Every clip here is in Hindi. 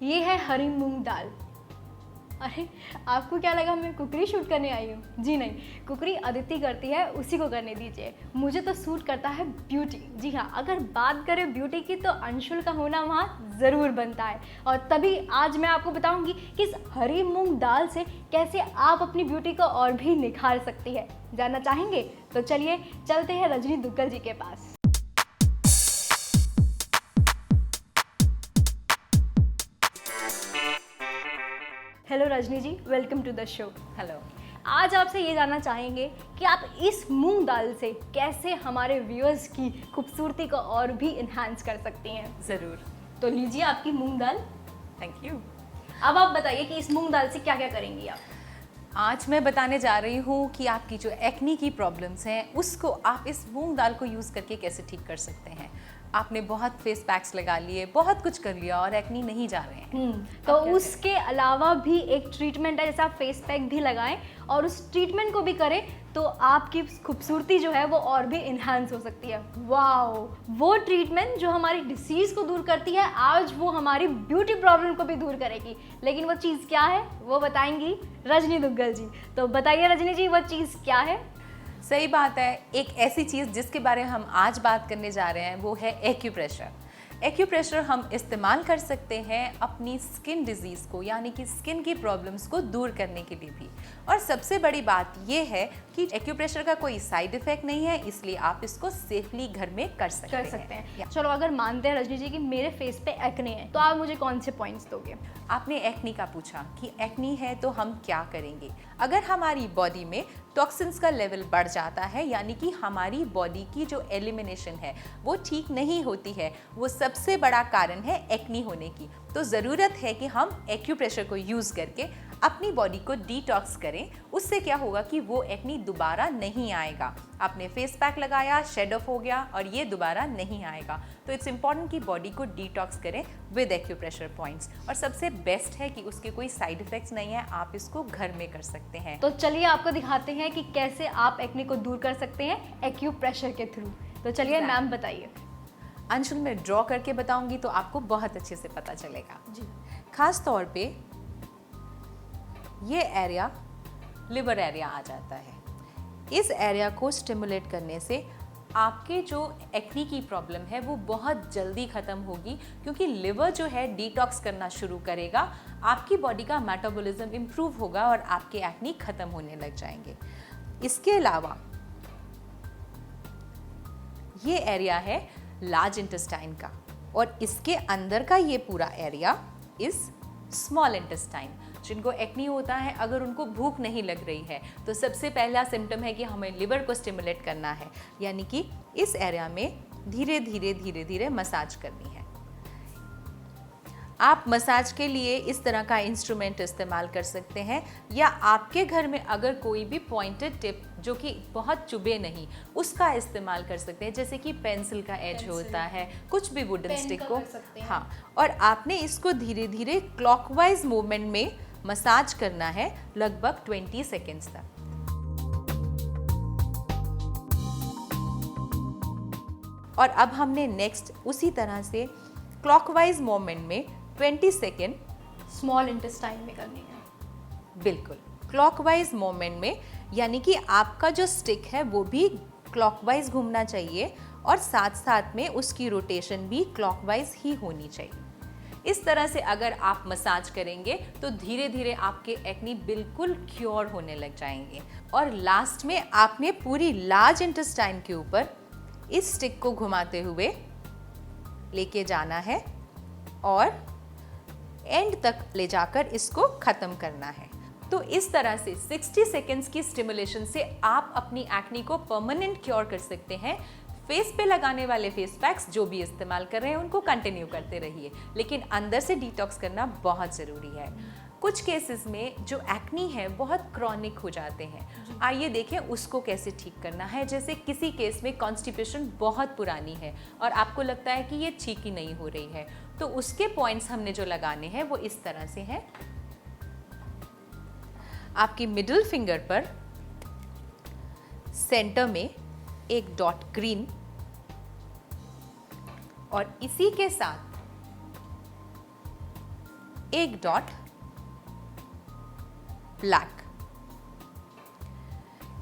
ये है हरी मूंग दाल। अरे आपको क्या लगा मैं कुकरी शूट करने आई हूँ? जी नहीं, कुकरी अदिति करती है, उसी को करने दीजिए। मुझे तो सूट करता है ब्यूटी। जी हाँ, अगर बात करें ब्यूटी की तो अंशुल का होना वहाँ ज़रूर बनता है। और तभी आज मैं आपको बताऊँगी कि इस हरी मूंग दाल से कैसे आप अपनी ब्यूटी को और भी निखार सकती है। जानना चाहेंगे? तो चलिए चलते हैं रजनी दुग्गल जी के पास। Hello Rajni ji, welcome to the show. Hello. आज आपसे ये जानना चाहेंगे कि आप इस मूंग दाल से कैसे हमारे व्यूअर्स की खूबसूरती को और भी इन्हांस कर सकती हैं। ज़रूर। तो लीजिए आपकी मूंग दाल। Thank you. अब आप बताइए कि इस मूंग दाल से क्या क्या करेंगी आप। आज मैं बताने जा रही हूँ कि आपकी जो एक्नी की प्रॉब्लम्स हैं उसको आप इस मूंग दाल को यूज़ करके कैसे ठीक कर सकते हैं। आपने बहुत फेस पैक्स लगा लिए, बहुत कुछ कर लिया और एक्नी नहीं जा रहे हैं। तो उसके अलावा भी एक ट्रीटमेंट है, जैसे आप फेस पैक भी लगाएं और उस ट्रीटमेंट को भी करें तो आपकी खूबसूरती जो है वो और भी इन्हांस हो सकती है। वाओ, वो ट्रीटमेंट जो हमारी डिसीज़ को दूर करती है, आज वो हमारी ब्यूटी प्रॉब्लम को भी दूर करेगी। लेकिन वो चीज़ क्या है वो बताएंगी रजनी दुग्गल जी। तो बताइए रजनी जी, वो चीज़ क्या है? सही बात है। एक ऐसी चीज़ जिसके बारे में हम आज बात करने जा रहे हैं वो है एक्यूप्रेशर। एक्यूप्रेशर हम इस्तेमाल कर सकते हैं अपनी स्किन डिजीज़ को, यानी कि स्किन की प्रॉब्लम्स को दूर करने के लिए भी। और सबसे बड़ी बात ये है कि एक्यूप्रेशर का कोई साइड इफेक्ट नहीं है, इसलिए आप इसको सेफली घर में कर सकते हैं। चलो अगर मानते हैं रजनी जी कि मेरे फेस पे एक्ने है, तो आप मुझे कौन से पॉइंट्स दोगे? आपने एक्नी का पूछा कि एक्नी है तो हम क्या करेंगे। अगर हमारी बॉडी में टॉक्सिन्स का लेवल बढ़ जाता है, यानी कि हमारी बॉडी की जो एलिमिनेशन है वो ठीक नहीं होती है, वो सबसे बड़ा कारण है एक्नी होने की। तो ज़रूरत है कि हम एक्यूप्रेशर को यूज़ करके अपनी बॉडी को डिटॉक्स करें। उससे क्या होगा कि वो एक्नी दोबारा नहीं आएगा। आपने फेस पैक लगाया, शेड ऑफ हो गया और ये दोबारा नहीं आएगा। तो इट्स इम्पॉर्टेंट कि बॉडी को डिटॉक्स करें विद एक्यूप्रेशर पॉइंट्स। और सबसे बेस्ट है कि उसके कोई साइड इफेक्ट्स नहीं है, आप इसको घर में कर सकते हैं। तो चलिए आपको दिखाते हैं कि कैसे आप एक्ने को दूर कर सकते हैं एक्यूप्रेशर के थ्रू। तो चलिए मैम बताइए। अंशुल, मैं ड्रॉ करके बताऊंगी तो आपको बहुत अच्छे से पता चलेगा जी। खास तौर पे ये एरिया लिवर एरिया आ जाता है। इस एरिया को स्टिमुलेट करने से आपके जो एक्नी की प्रॉब्लम है वो बहुत जल्दी ख़त्म होगी, क्योंकि लिवर जो है डिटॉक्स करना शुरू करेगा, आपकी बॉडी का मेटाबॉलिज्म इम्प्रूव होगा और आपके एक्नी ख़त्म होने लग जाएंगे। इसके अलावा ये एरिया है लार्ज इंटेस्टाइन का, और इसके अंदर का ये पूरा एरिया इस स्मॉल इंटेस्टाइन। जिनको एक्नी होता है, अगर उनको भूख नहीं लग रही है तो सबसे पहला सिम्टम है कि हमें लिवर को स्टिमुलेट करना है, यानी कि इस एरिया में धीरे धीरे मसाज करनी है। आप मसाज के लिए इस तरह का इंस्ट्रूमेंट इस्तेमाल कर सकते हैं, या आपके घर में अगर कोई भी पॉइंटेड टिप जो कि बहुत चुभे नहीं, उसका इस्तेमाल कर सकते हैं, जैसे कि पेंसिल का एज होता है, कुछ भी वुडन स्टिक को। हाँ, और आपने इसको धीरे धीरे क्लॉकवाइज मूवमेंट में मसाज करना है लगभग 20 सेकेंड्स तक। और अब हमने नेक्स्ट उसी तरह से क्लॉकवाइज मूवमेंट में 20 सेकेंड स्मॉल इंटेस्टाइन में करनी है। बिल्कुल क्लॉकवाइज मूवमेंट में, यानी कि आपका जो स्टिक है वो भी क्लॉकवाइज घूमना चाहिए और साथ साथ में उसकी रोटेशन भी क्लॉकवाइज ही होनी चाहिए। इस तरह से अगर आप मसाज करेंगे तो धीरे धीरे आपके एक्नी बिल्कुल क्योर होने लग जाएंगे। और लास्ट में आपने पूरी लार्ज इंटेस्टाइन के ऊपर इस स्टिक को घुमाते हुए लेके जाना है और एंड तक ले जाकर इसको खत्म करना है। तो इस तरह से 60 सेकेंड्स की स्टिमुलेशन से आप अपनी एक्नी को परमानेंट क्योर कर सकते हैं। फेस पे लगाने वाले फेस पैक्स जो भी इस्तेमाल कर रहे हैं उनको कंटिन्यू करते रहिए, लेकिन अंदर से डिटॉक्स करना बहुत ज़रूरी है। कुछ केसेस में जो एक्नी है बहुत क्रॉनिक हो जाते हैं। आइए देखें उसको कैसे ठीक करना है। जैसे किसी केस में कॉन्स्टिपेशन बहुत पुरानी है और आपको लगता है कि ये ठीक ही नहीं हो रही है, तो उसके पॉइंट्स हमने जो लगाने हैं वो इस तरह से हैं। आपकी मिडिल फिंगर पर सेंटर में एक डॉट ग्रीन, और इसी के साथ एक डॉट ब्लैक।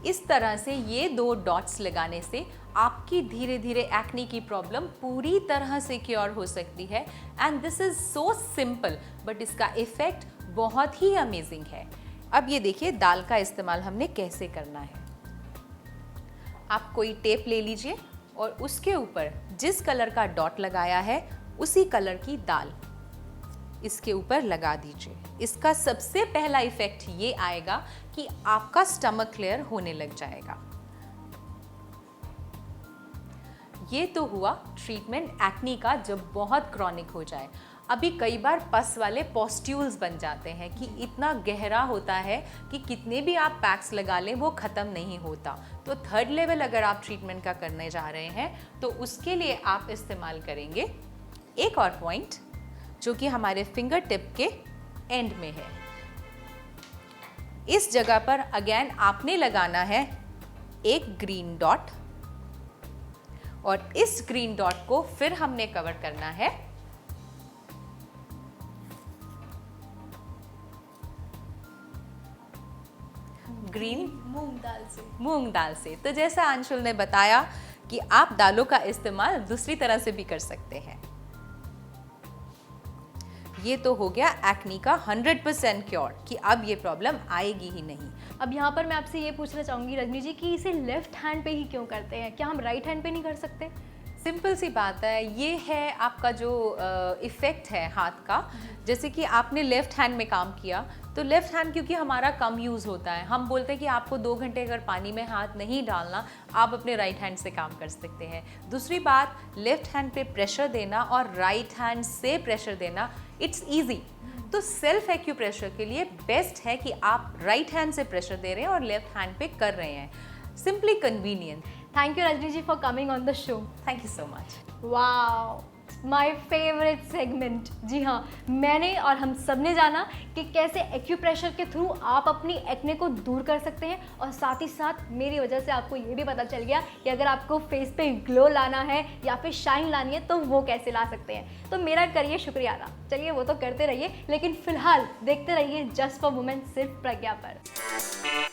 इस तरह से ये 2 डॉट्स लगाने से आपकी धीरे धीरे एक्ने की प्रॉब्लम पूरी तरह से क्योर हो सकती है। And this is so simple but इसका इफेक्ट बहुत ही अमेजिंग है। अब ये देखिए दाल का इस्तेमाल हमने कैसे करना है। आप कोई टेप ले लीजिए और उसके ऊपर जिस कलर का डॉट लगाया है उसी कलर की दाल इसके ऊपर लगा दीजिए। इसका सबसे पहला इफेक्ट ये आएगा कि आपका स्टमक क्लियर होने लग जाएगा। ये तो हुआ ट्रीटमेंट एक्नी का जब बहुत क्रॉनिक हो जाए। अभी कई बार पस वाले पॉस्ट्यूल्स बन जाते हैं कि इतना गहरा होता है कि कितने भी आप पैक्स लगा लें वो ख़त्म नहीं होता। तो 3rd लेवल अगर आप ट्रीटमेंट का करने जा रहे हैं तो उसके लिए आप इस्तेमाल करेंगे एक और पॉइंट जो कि हमारे फिंगर टिप के एंड में है। इस जगह पर अगेन आपने लगाना है एक ग्रीन डॉट और इस ग्रीन डॉट को फिर हमने कवर करना है ग्रीन मूंग दाल से। तो जैसा अंशुल ने बताया कि आप दालों का इस्तेमाल दूसरी तरह से भी कर सकते हैं। ये तो हो गया एक्नी का 100% क्योर कि अब ये प्रॉब्लम आएगी ही नहीं। अब यहाँ पर मैं आपसे ये पूछना चाहूँगी रजनी जी कि इसे लेफ्ट हैंड पे ही क्यों करते हैं, क्या हम राइट हैंड पे नहीं कर सकते? सिंपल सी बात है, ये है आपका जो इफ़ेक्ट है हाथ का। जैसे कि आपने लेफ़्ट हैंड में काम किया तो लेफ़्ट हैंड क्योंकि हमारा कम यूज़ होता है, हम बोलते हैं कि आपको 2 घंटे अगर पानी में हाथ नहीं डालना, आप अपने राइट हैंड से काम कर सकते हैं। दूसरी बात, लेफ़्ट हैंड पे प्रेशर देना और राइट हैंड से प्रेशर देना इट्स ईजी। तो सेल्फ एक्यूप्रेशर के लिए बेस्ट है कि आप राइट हैंड से प्रेशर दे रहे हैं और लेफ्ट हैंड पे कर रहे हैं। Simply convenient. Thank you Rajni ji for coming on the show. Thank you so much. Wow, my favourite segment. जी हाँ, मैंने और हम सब ने जाना कि कैसे एक्यूप्रेशर के थ्रू आप अपनी एक्ने को दूर कर सकते हैं, और साथ ही साथ मेरी वजह से आपको ये भी पता चल गया कि अगर आपको फेस पे ग्लो लाना है या फिर शाइन लानी है तो वो कैसे ला सकते हैं। तो मेरा करिए शुक्रिया अदा। चलिए वो तो करते रहिए, लेकिन फिलहाल देखते रहिए जस्ट फॉर वुमेन सिर्फ प्रज्ञा पर।